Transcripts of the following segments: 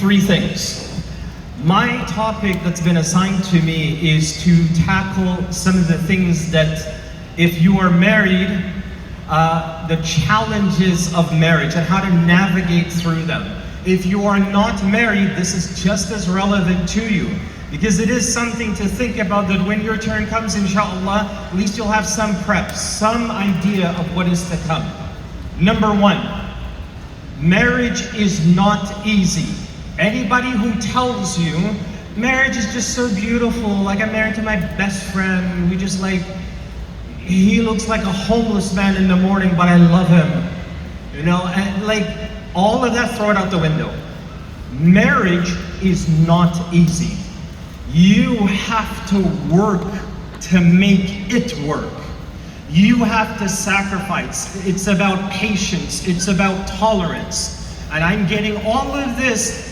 three things. My topic that's been assigned to me is to tackle some of the things that, if you are married, the challenges of marriage and how to navigate through them. If you are not married, this is just as relevant to you, because it is something to think about, that when your turn comes, inshallah, at least you'll have some prep, some idea of what is to come. Number one, marriage is not easy. Anybody who tells you marriage is just so beautiful, like I'm married to my best friend, we just like, he looks like a homeless man in the morning, but I love him. You know, and like all of that, throw it out the window. Marriage is not easy. You have to work to make it work. You have to sacrifice. It's about patience, it's about tolerance. And I'm getting all of this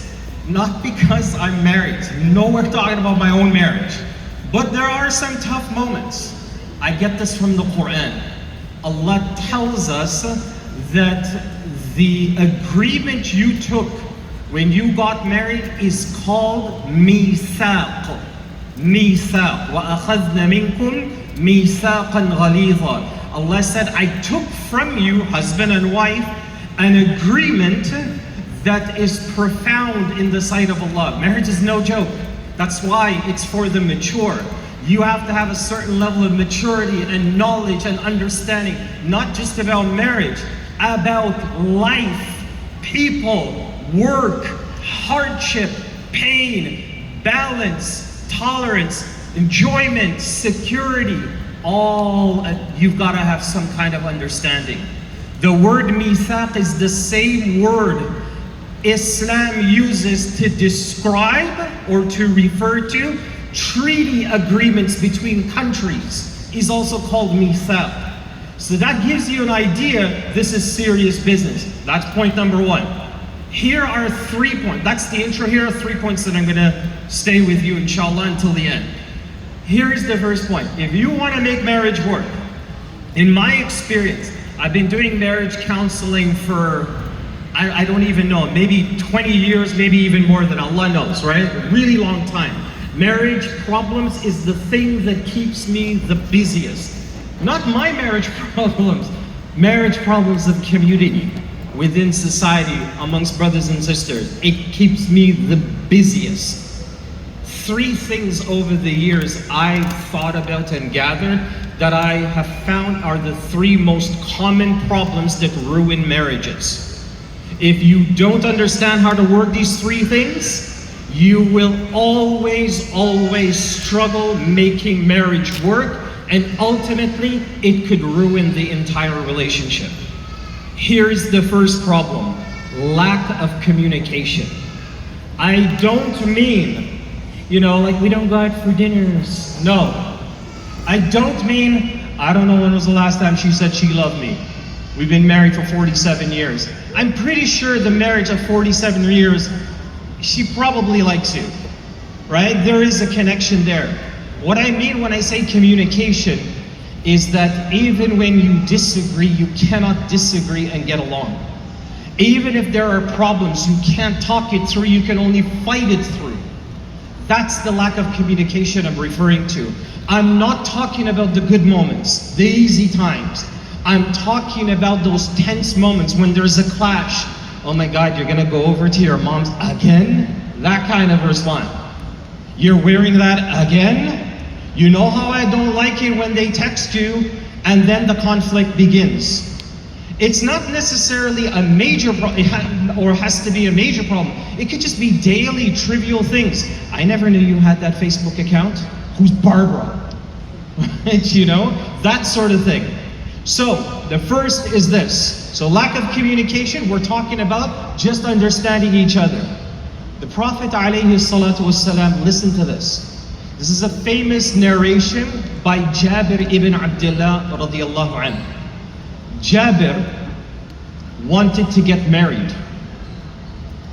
not because I'm married. No, we're talking about my own marriage. But there are some tough moments. I get this from the Quran. Allah tells us that the agreement you took when you got married is called mithaq. Mithaq. وَأَخَذْنَ مِنْكُمْ مِيثَاقًا غَلِيظًا. Allah said, I took from you, husband and wife, an agreement that is profound in the sight of Allah. Marriage is no joke. That's why it's for the mature. You have to have a certain level of maturity and knowledge and understanding, not just about marriage, about life, people, work, hardship, pain, balance, tolerance, enjoyment, security. All you've got to have some kind of understanding. The word mithaq is the same word Islam uses to describe or to refer to treaty agreements between countries, is also called mithaq. So that gives you an idea, this is serious business. That's point number one. Here are 3 points. That's the intro. Here are 3 points that I'm going to stay with you, inshallah, until the end. Here is the first point. If you want to make marriage work, in my experience, I've been doing marriage counseling for, I don't even know, maybe 20 years, maybe even more than Allah knows, right? A really long time. Marriage problems is the thing that keeps me the busiest. Not my marriage problems of community within society amongst brothers and sisters. It keeps me the busiest. 3 things over the years I've thought about and gathered that I have found are the 3 most common problems that ruin marriages. If you don't understand how to work these 3 things, you will always struggle making marriage work, and ultimately it could ruin the entire relationship. Here's the first problem: lack of communication. I don't mean, you know, like we don't go out for dinners. No. I don't mean, I don't know when was the last time she said she loved me. We've been married for 47 years. I'm pretty sure the marriage of 47 years, she probably likes you, right? There is a connection there. What I mean when I say communication is that even when you disagree, you cannot disagree and get along. Even if there are problems, you can't talk it through, you can only fight it through. That's the lack of communication I'm referring to. I'm not talking about the good moments, the easy times. I'm talking about those tense moments when there's a clash. Oh my God, you're gonna go over to your mom's again? That kind of response. You're wearing that again? You know how I don't like it when they text you, and then the conflict begins. It's not necessarily a major problem, or has to be a major problem. It could just be daily, trivial things. I never knew you had that Facebook account. Who's Barbara? You know, that sort of thing. So, the first is this. So lack of communication, we're talking about just understanding each other. The Prophet ﷺ, listen to this. This is a famous narration by Jabir ibn Abdullah radiyallahu anhu. Jabir wanted to get married.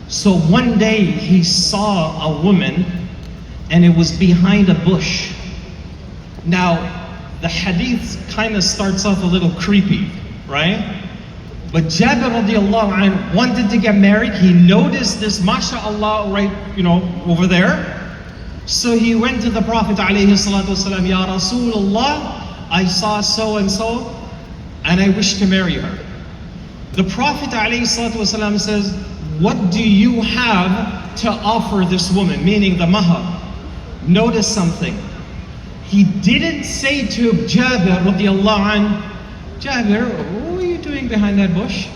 So one day he saw a woman and it was behind a bush. Now, the hadith kind of starts off a little creepy, right? But Jabir radiallahu anh wanted to get married. He noticed this, mashallah, right, over there. So he went to the Prophet alayhi salatu wasalam, Ya Rasulullah, I saw so and so, and I wish to marry her. The Prophet alayhi salatu wasalam says, what do you have to offer this woman? Meaning the mahar. Notice something. He didn't say to Jabir radiallahu anh, Jabir, what were you doing behind that bush?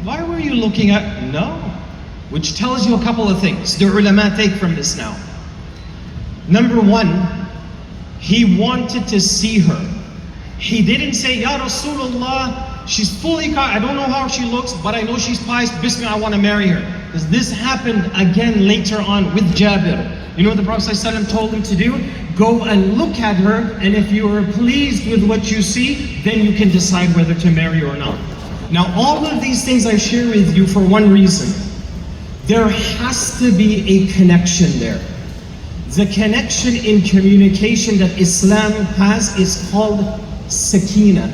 Why were you looking at? No. Which tells you a couple of things. The ulama take from this now. Number one, he wanted to see her. He didn't say, Ya Rasulullah, she's fully I don't know how she looks, but I know she's pious. Bismillah, I want to marry her. Because this happened again later on with Jabir. You know what the Prophet ﷺ told him to do? Go and look at her, and if you are pleased with what you see, then you can decide whether to marry or not. Now, all of these things I share with you for one reason. There has to be a connection there. The connection in communication that Islam has is called sakina.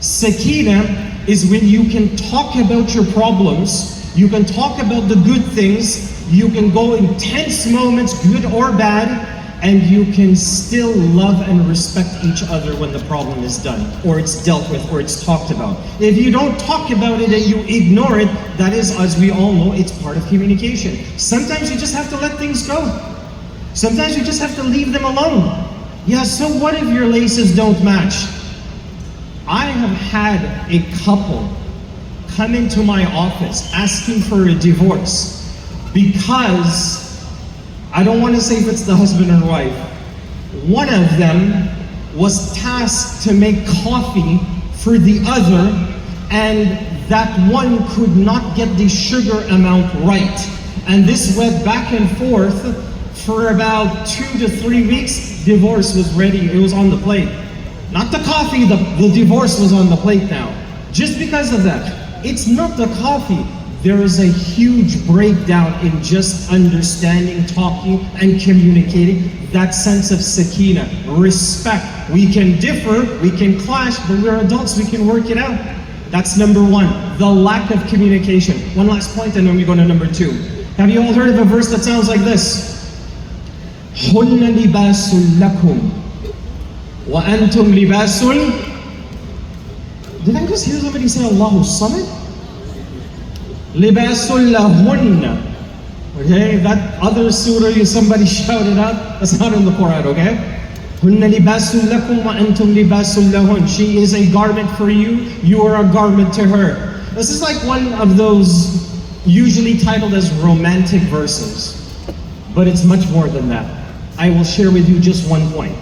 Sakina is when you can talk about your problems, you can talk about the good things, you can go in tense moments, good or bad, and you can still love and respect each other when the problem is done, or it's dealt with, or it's talked about. If you don't talk about it and you ignore it, that is, as we all know, it's part of communication. Sometimes you just have to let things go. Sometimes you just have to leave them alone. Yeah, so what if your laces don't match? I have had a couple come into my office asking for a divorce because, I don't want to say if it's the husband or wife, one of them was tasked to make coffee for the other, and that one could not get the sugar amount right. And this went back and forth for about 2 to 3 weeks. Divorce was ready, it was on the plate. Not the coffee, the divorce was on the plate now. Just because of that. It's not the coffee. There is a huge breakdown in just understanding, talking, and communicating. That sense of sakina, respect. We can differ, we can clash, but we're adults, we can work it out. That's number one, the lack of communication. One last point and then we go to number two. Have you all heard of a verse that sounds like this? هُنَّ لِبَاسٌ لَكُمْ وَأَنْتُمْ لِبَاسٌ. Did I just hear somebody say Allahu Samad? Libasul lahunna. Okay, that other surah somebody shouted out, that's not in the Quran, okay? Hunna libasul lakum wa antum libasul lahun. She is a garment for you, you are a garment to her. This is like one of those usually titled as romantic verses, but it's much more than that. I will share with you just one point.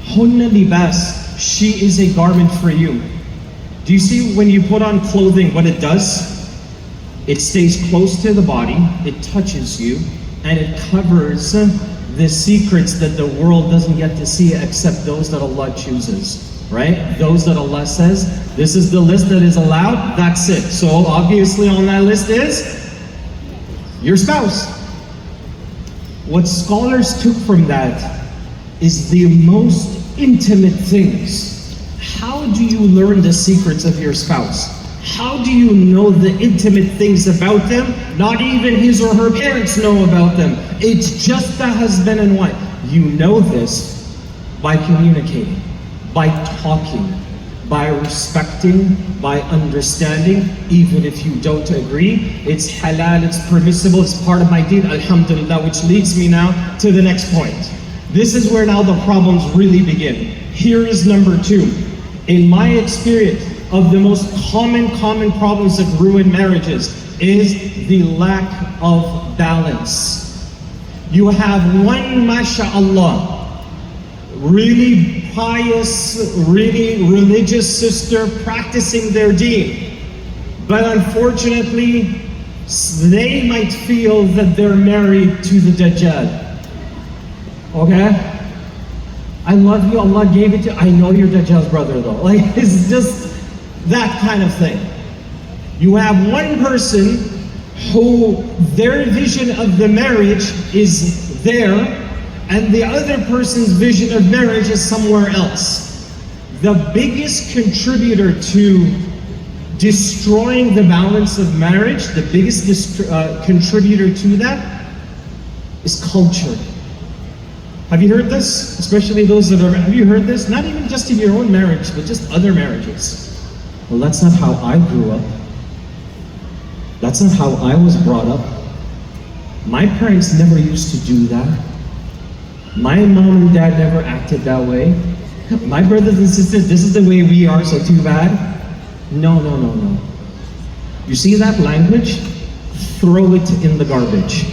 Hunna libas, she is a garment for you. Do you see when you put on clothing what it does? It stays close to the body, it touches you, and it covers the secrets that the world doesn't get to see except those that Allah chooses, right? Those that Allah says, this is the list that is allowed, that's it. So obviously on that list is your spouse. What scholars took from that is the most intimate things. How do you learn the secrets of your spouse? How do you know the intimate things about them? Not even his or her parents know about them. It's just the husband and wife. You know this by communicating, by talking, by respecting, by understanding, even if you don't agree. It's halal, it's permissible, it's part of my deen, alhamdulillah, which leads me now to the next point. This is where now the problems really begin. Here is number two. In my experience, of the most common problems that ruin marriages is the lack of balance. You have one, mashallah, really pious, really religious sister practicing their deen. But unfortunately, they might feel that they're married to the Dajjal. Okay? I love you, Allah gave it to you. I know you're Dajjal's brother though. Like, it's just that kind of thing. You have one person who their vision of the marriage is there, and the other person's vision of marriage is somewhere else. The biggest contributor to destroying the balance of marriage, the biggest contributor to that is culture. Have you heard this? Especially those that are, have you heard this? Not even just in your own marriage, but just other marriages. Well, that's not how I grew up. That's not how I was brought up. My parents never used to do that. My mom and dad never acted that way. My brothers and sisters, this is the way we are, so too bad. No, no, no, no. You see that language? Throw it in the garbage.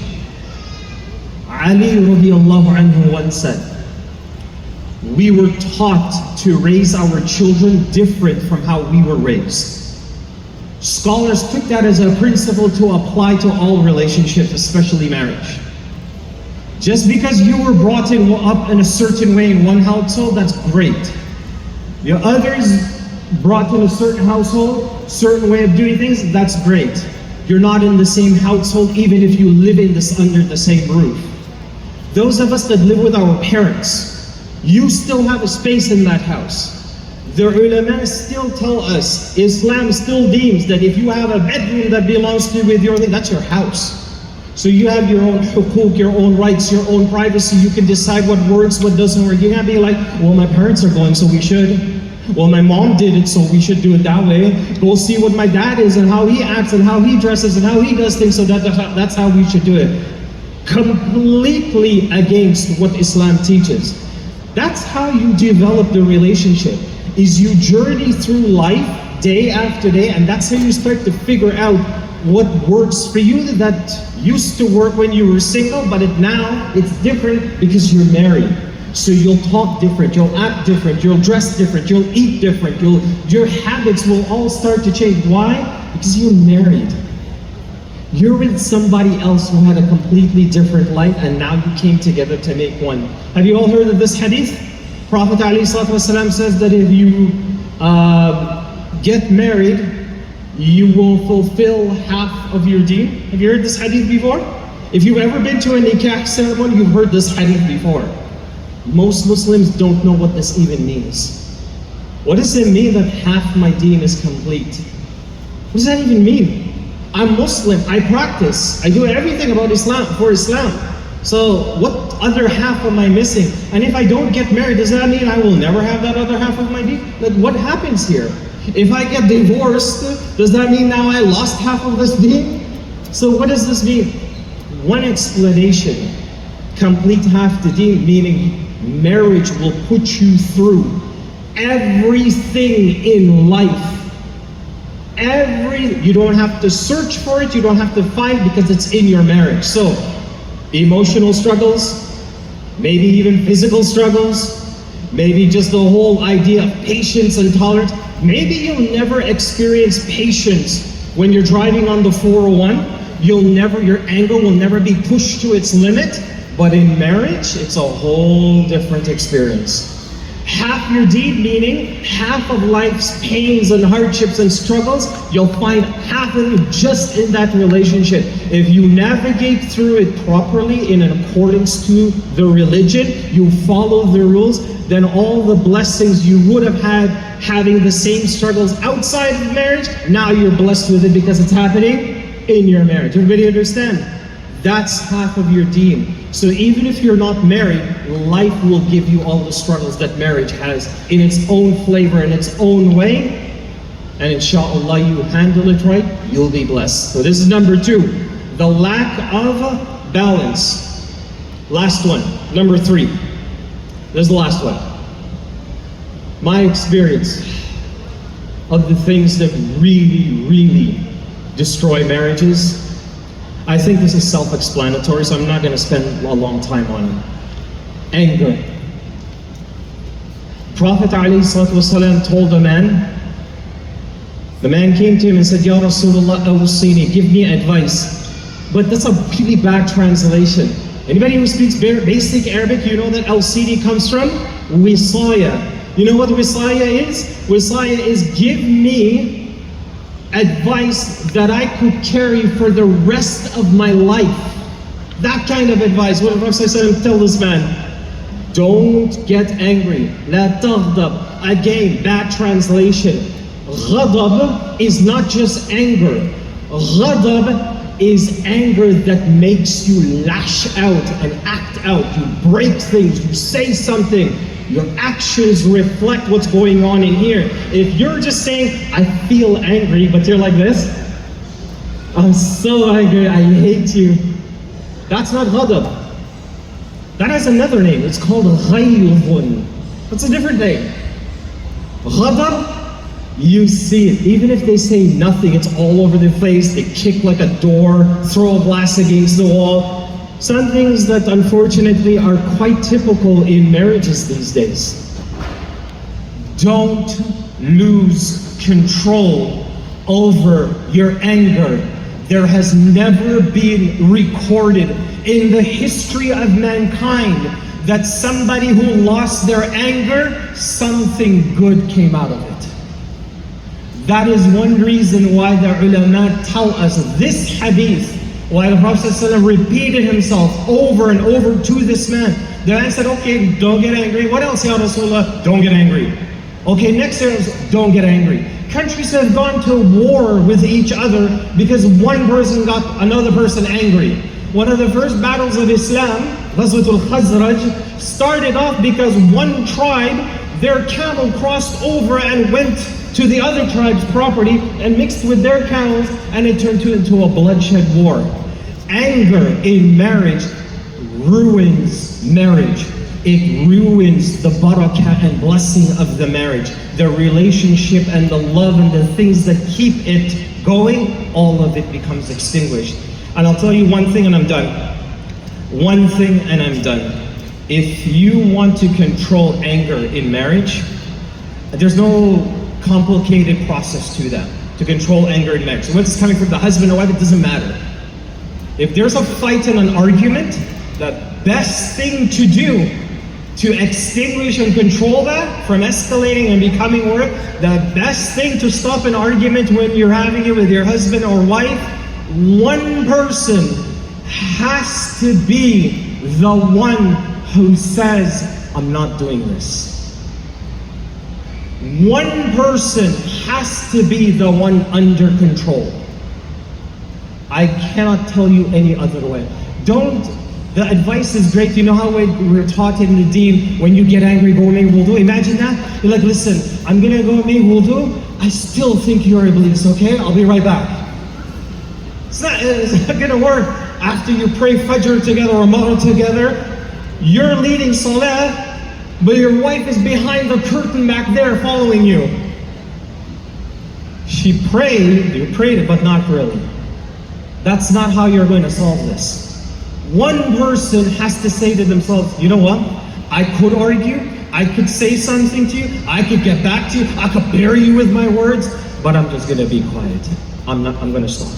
Ali radiallahu anhu once said, we were taught to raise our children different from how we were raised. Scholars took that as a principle to apply to all relationships, especially marriage. Just because you were brought up in a certain way in one household, that's great. The others brought in a certain household, certain way of doing things, that's great. You're not in the same household even if you live under the same roof. Those of us that live with our parents, you still have a space in that house. The ulama still tell us, Islam still deems that if you have a bedroom that belongs to you with your thing, that's your house. So you have your own hukuk, your own rights, your own privacy. You can decide what works, what doesn't work. You can't be like, well, my parents are going, so we should. Well, my mom did it, so we should do it that way. Go see what my dad is and how he acts and how he dresses and how he does things, so that's how we should do it. Completely against what Islam teaches. That's how you develop the relationship, is you journey through life day after day, and that's how you start to figure out what works for you that used to work when you were single, but now it's different because you're married. So you'll talk different, you'll act different, you'll dress different, you'll eat different, your habits will all start to change. Why? Because you're married. You're with somebody else who had a completely different life, and now you came together to make one. Have you all heard of this hadith? Prophet ﷺ says that if you get married, you will fulfill half of your deen. Have you heard this hadith before? If you've ever been to a nikah ceremony, you've heard this hadith before. Most Muslims don't know what this even means. What does it mean that half my deen is complete? What does that even mean? I'm Muslim, I practice, I do everything about Islam, for Islam. So what other half am I missing? And if I don't get married, does that mean I will never have that other half of my deen? Like, what happens here? If I get divorced, does that mean now I lost half of this deen? So what does this mean? One explanation, complete half the deen, meaning marriage will put you through everything in life. You don't have to search for it, you don't have to find, because it's in your marriage. So, emotional struggles, maybe even physical struggles, maybe just the whole idea of patience and tolerance. Maybe you'll never experience patience when you're driving on the 401. Your anger will never be pushed to its limit. But in marriage, it's a whole different experience. Half your deed, meaning half of life's pains and hardships and struggles, you'll find half of it just in that relationship. If you navigate through it properly in accordance to the religion, you follow the rules, then all the blessings you would have had having the same struggles outside of marriage, now you're blessed with it because it's happening in your marriage. Everybody understand? That's half of your deen. So even if you're not married, life will give you all the struggles that marriage has in its own flavor, in its own way. And inshallah, you handle it right, you'll be blessed. So this is number 2, the lack of balance. Last one, number 3. This is the last one. My experience of the things that really, really destroy marriages, I think this is self-explanatory, so I'm not going to spend a long time on it. Anger. Prophet ﷺ told a man, the man came to him and said, Ya Rasulullah, awsini, give me advice. But that's a really bad translation. Anybody who speaks basic Arabic, you know that awsini comes from wisaya. You know what wisaya is? Wisaya is give me advice that I could carry for the rest of my life. That kind of advice. What did Prophet ﷺ tell this man? Don't get angry. La taghdab. Again, bad translation. Ghadab is not just anger. Ghadab is anger that makes you lash out and act out. You break things, you say something. Your actions reflect what's going on in here. If you're just saying, I feel angry, but you're like this, I'm so angry, I hate you. That's not ghadab. That has another name. It's called ghaydun. That's a different name. Ghadab, you see it. Even if they say nothing, it's all over their face. They kick like a door, throw a glass against the wall. Some things that unfortunately are quite typical in marriages these days. Don't lose control over your anger. There has never been recorded in the history of mankind that somebody who lost their anger, something good came out of it. That is one reason why the ulama tell us this hadith. While the Prophet ﷺ repeated himself over and over to this man, the man said, okay, don't get angry. What else, Ya Rasulullah? Don't get angry. Okay, next year, don't get angry. Countries have gone to war with each other because one person got another person angry. One of the first battles of Islam, Ghazwatul Khazraj, started off because one tribe, their camel crossed over and went to the other tribe's property and mixed with their camels, and it turned into a bloodshed war. Anger in marriage ruins marriage. It ruins the barakah and blessing of the marriage. The relationship and the love and the things that keep it going, all of it becomes extinguished. And I'll tell you one thing and I'm done. One thing and I'm done. If you want to control anger in marriage, there's no complicated process to that, to control anger in marriage. So whether it's coming from the husband or wife, it doesn't matter. If there's a fight and an argument, the best thing to do to extinguish and control that from escalating and becoming worse, the best thing to stop an argument when you're having it with your husband or wife, one person has to be the one who says, I'm not doing this. One person has to be the one under control. I cannot tell you any other way. The advice is great. You know how we're taught in the deen, when you get angry, go make wudu. Imagine that. You're like, listen, I'm gonna go make wudu. I still think you're Iblis, okay? I'll be right back. It's not gonna work. After you pray Fajr together or Maghrib together, you're leading Salah, but your wife is behind the curtain back there following you. She prayed, you prayed, but not really. That's not how you're going to solve this. One person has to say to themselves, you know what? I could argue, I could say something to you, I could get back to you, I could bury you with my words, but I'm just going to be quiet. I'm going to stop.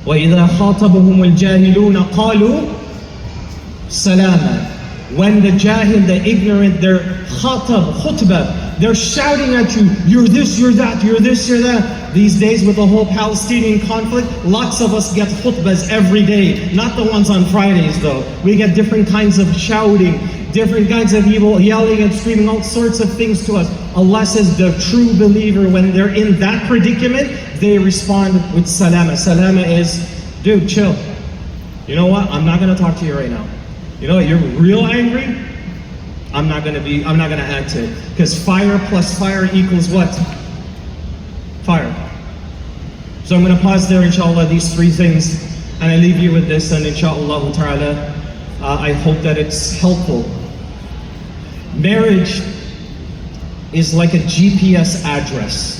وَإِذَا خَاطَبَهُمُ الْجَاهِلُونَ قَالُوا سَلَامًا. When the jahil, the ignorant, they're khutbah, they're shouting at you, you're this, you're that, you're this, you're that. These days with the whole Palestinian conflict, lots of us get khutbahs every day. Not the ones on Fridays though. We get different kinds of shouting, different kinds of people yelling and screaming all sorts of things to us. Allah says the true believer, when they're in that predicament, they respond with salama. Salama is, dude, chill. You know what? I'm not gonna talk to you right now. You know what, you're real angry? I'm not gonna answer it. Because fire plus fire equals what? Fire. So I'm gonna pause there, inshallah, these three things, and I leave you with this, and inshallah ta'ala, I hope that it's helpful. Marriage is like a GPS address.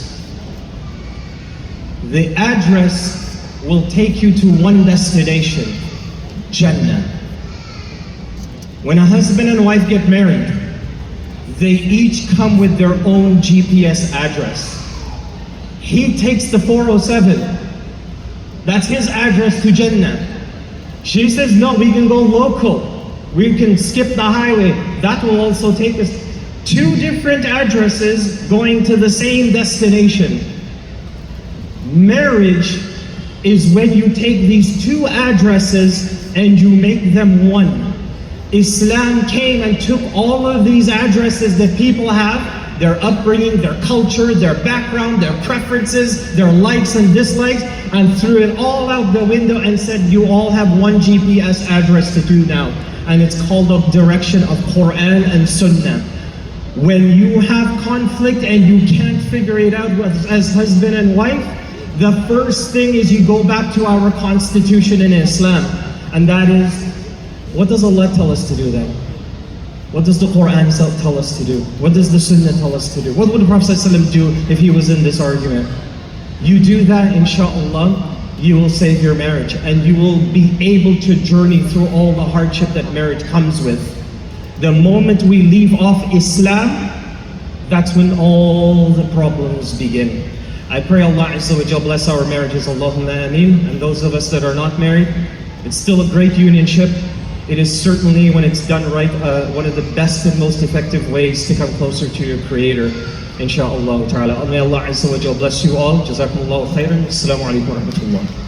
The address will take you to one destination, Jannah. When a husband and wife get married, they each come with their own GPS address. He takes the 407. That's his address to Jannah. She says, no, we can go local. We can skip the highway. That will also take us. Two different addresses going to the same destination. Marriage is when you take these two addresses and you make them one. Islam came and took all of these addresses that people have, their upbringing, their culture, their background, their preferences, their likes and dislikes, and threw it all out the window and said, you all have one GPS address to do now. And it's called the direction of Quran and Sunnah. When you have conflict and you can't figure it out as husband and wife, the first thing is you go back to our constitution in Islam. And that is, what does Allah tell us to do then? What does the Quran tell us to do? What does the Sunnah tell us to do? What would the Prophet ﷺ do if he was in this argument? You do that, inshallah, you will save your marriage, and you will be able to journey through all the hardship that marriage comes with. The moment we leave off Islam, that's when all the problems begin. I pray Allah Azza wa Jalla bless our marriages, Allahumma ameen. And those of us that are not married, it's still a great unionship. It is certainly, when it's done right, one of the best and most effective ways to come closer to your Creator, inshaAllah ta'ala. May Allah Azza wa Jalla bless you all. Jazakumullahu khairan. Assalamu alaikum wa rahmatullah.